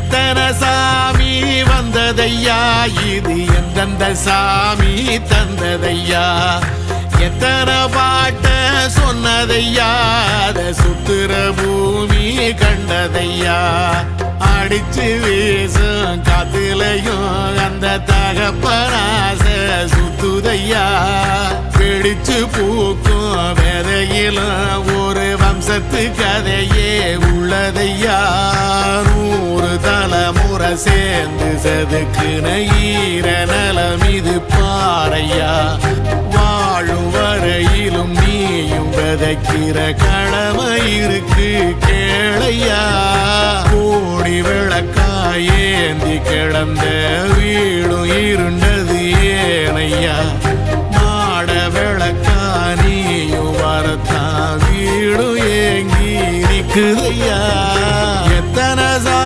எத்தனை சாமி வந்ததையா, இது எந்தெந்த சாமி தந்ததையா, எத்தனை பாட்ட சொன்னதையா, அத சுத்துற பூமி கண்டதையா, அடிச்சு வீசும் காத்துலையும் அந்த தகப்பனாச சுத்துதையா, பிடிச்சு பூக்கும் விதையிலும் ஒரு வம்சத்து கதையே உள்ளதையா, 100 தலைமுறை சேர்ந்து செதுக்குன ஈர நலம் இது பாறையா, வாழும் வரையிலும் நீயும் விதைக்கிற கடமை இருக்கு கேளையா, கோடி விளக்காயேந்தி கிடந்த வீடும் இருண்டது ஏனையா, மாட விளக்கா நீயும் வரத்தான் வீடும் ஏங்கி நிக்குதையா.